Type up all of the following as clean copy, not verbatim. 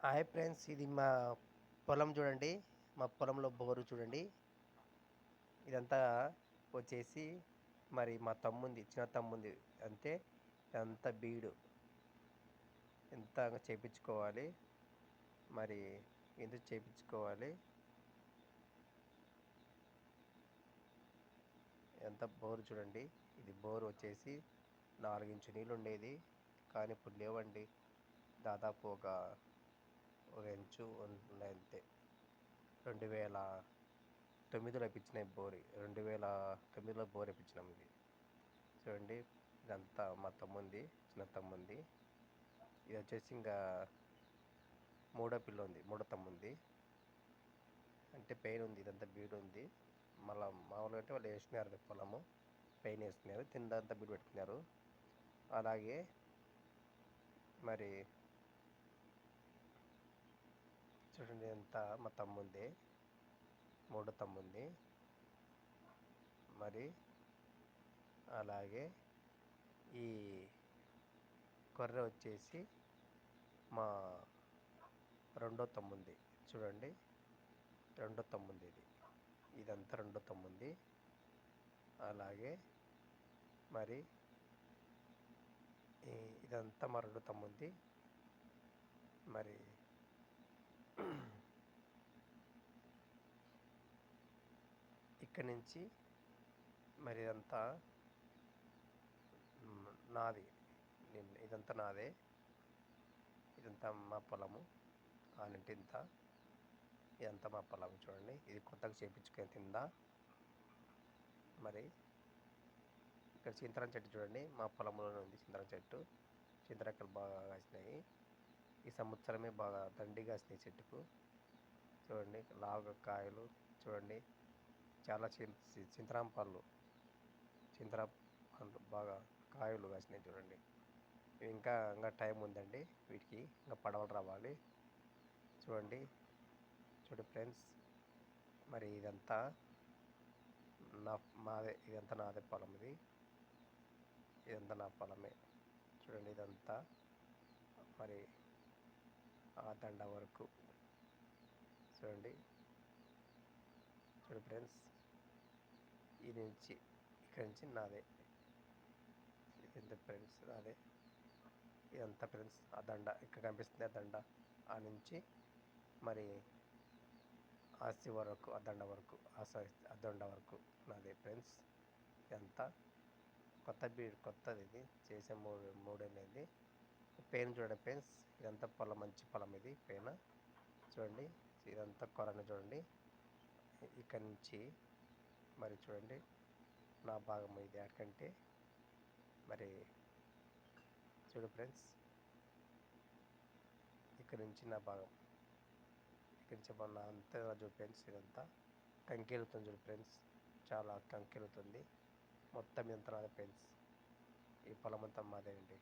Hi friends, ఇది మా పొలం చూడండి. మా పొలంలో బోరు చూడండి. ఇదంతా వచ్చేసి మరి మా తమ్ముంది, చిన్న తమ్ముంది. అంతే. ఇదంతా బీడు. ఎంత చేపించుకోవాలి, మరి ఎందుకు చేపించుకోవాలి, ఎంత బోరు చూడండి. ఇది బోరు వచ్చేసి 4 ఇంచు నీళ్ళు ఉండేది, కానీ ఇప్పుడు లేవండి. దాదాపు ఒక ఇంచు ఉన్నాయి అంతే. 2009లో ఇప్పించినాయి బోరు. 2009లో బోర్ ఇప్పించినాం. ఇది చూడండి. ఇదంతా మా తమ్ముంది, చిన్న తమ్ముంది. ఇది వచ్చేసి ఇంకా మూడో పిల్ల ఉంది, మూడో తమ్ముంది. అంటే పెయిన్ ఉంది, ఇదంతా బీడు ఉంది. మళ్ళీ మామూలుగా అంటే వాళ్ళు వేసుకున్నారు పొలము, పెయిన్ వేసుకున్నారు, తిందంతా బీడు పెట్టుకున్నారు. అలాగే మరి చూడండి, ఎంత మా తమ్ముంది, మూడో తమ్ముంది. మరి అలాగే ఈ కొర్రె వచ్చేసి మా రెండో తమ్ముంది. చూడండి, రెండో తమ్ముంది ఇది. ఇదంతా రెండో తమ్ముంది. అలాగే మరి ఇదంతా మా రెండో తమ్ముంది. మరి ఇక్కడి నుంచి మరి ఇదంతా నాది. ఇదంతా నాదే. ఇదంతా మా పొలము. ఆనంటే ఇంత. ఇదంతా మా పొలం చూడండి. ఇది కొత్తగా చేపించుకొని తిందా. మరి ఇక్కడ చింతరం చెట్టు చూడండి, మా పొలంలోనే ఉంది చింతరం చెట్టు. చింతరక్కలు బాగా కాసినాయి. ఈ సంవత్సరమే బాగా దండిగా కాసినాయి చెట్టుకు. చూడండి, లావుగా కాయలు చూడండి. చాలా చింతరాం పండ్లు బాగా కాయలు కాసినాయి చూడండి. ఇంకా టైం ఉందండి వీటికి, ఇంకా పడవలు రావాలి. చూడండి ఫ్రెండ్స్. మరి ఇదంతా ఇదంతా నాదే పొలం. ఇదంతా నా పొలమే. చూడండి, ఇదంతా మరి ఆ దండ వరకు చూడండి ఫ్రెండ్స్. ఇక్కడి నుంచి నాదే. ఇదంతా ఫ్రెండ్స్ నాదే. ఇదంతా ఫ్రెండ్స్ ఆ దండ ఇక్కడ కనిపిస్తుంది. ఆ దండ ఆ నుంచి మరి ఆస్తి వరకు, ఆ దండ వరకు, ఆ దండ వరకు నాదే ఫ్రెండ్స్. ఇదంతా కొత్తది. ఇది చేసే మూడేళ్ళది. పెయిన్ చూడండి ఫ్రెండ్స్. ఇదంతా పొలం, మంచి పొలం ఇది. పెయిన్ చూడండి. ఇదంతా కొరను చూడండి. ఇక్కడి నుంచి మరి చూడండి, నా భాగం ఇది. ఎక్కడంటే మరి చూడు ఫ్రెండ్స్, ఇక్కడ నుంచి నా భాగం. ఇక్కడ నుంచి నా అంతా చూడు ఫ్రెండ్స్. ఇదంతా కంకెలుతుంది చూడు ఫ్రెండ్స్, చాలా కంకెలుతుంది. మొత్తం ఎంత నాదే ఫ్రెండ్స్. ఈ పొలం అంతా మాదే అండి.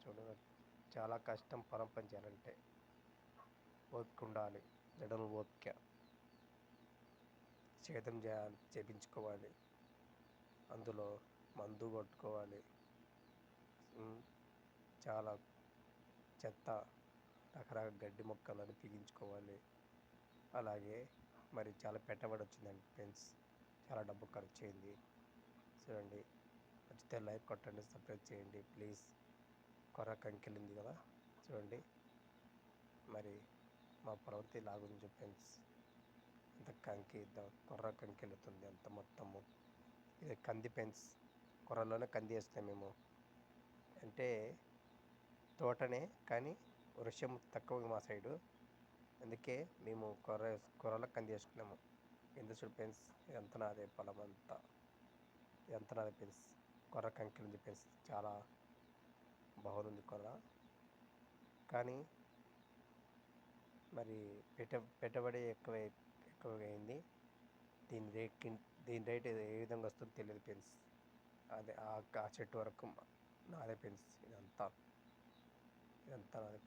చూడు, చాలా కష్టం పొలం పని చేయాలంటే. ఓపిక ఉండాలి, జడలు ఓపిక. సేద్యం చేపించుకోవాలి, అందులో మందు కొట్టుకోవాలి. చాలా చెత్త, రకరకాల గడ్డి మొక్కలను పీకించుకోవాలి. అలాగే మరి చాలా పెట్టుబడి వచ్చిందండి ఫ్రెండ్స్. చాలా డబ్బు ఖర్చు అయింది. చూడండి, నచ్చితే లైక్ కొట్టండి, సబ్స్క్రైబ్ చేయండి ప్లీజ్. కొర్ర కంకెలు కదా చూడండి. మరి మా పొలంతో లాగుంది ఫ్రెండ్స్. అంత కొర్ర కంకెలుతుంది అంత మొత్తము. ఇది కంది ఫ్రెండ్స్. కొర్రలోనే కంది వేస్తాం మేము. అంటే తోటనే, కానీ వర్షం తక్కువ మా సైడు. అందుకే మేము కొర్రలో కంది వేసుకున్నాము. ఎందుకు చూడు ఫ్రెండ్స్, ఇదంతా నాదే పొలం అంతా. ఇదంతా నాదే ఫ్రెండ్స్. కొర్ర కంకెలు ఉంది ఫ్రెండ్స్, చాలా బాగుంది కొర్ర. కానీ మరి పెట్టుబడి ఎక్కువగా అయింది. దీని రేట్ ఏ విధంగా వస్తుందో తెలియదు ఫ్రెండ్స్. అదే ఆ చెట్టు వరకు నాదే ఫ్రెండ్స్. ఇదంతా నాదే.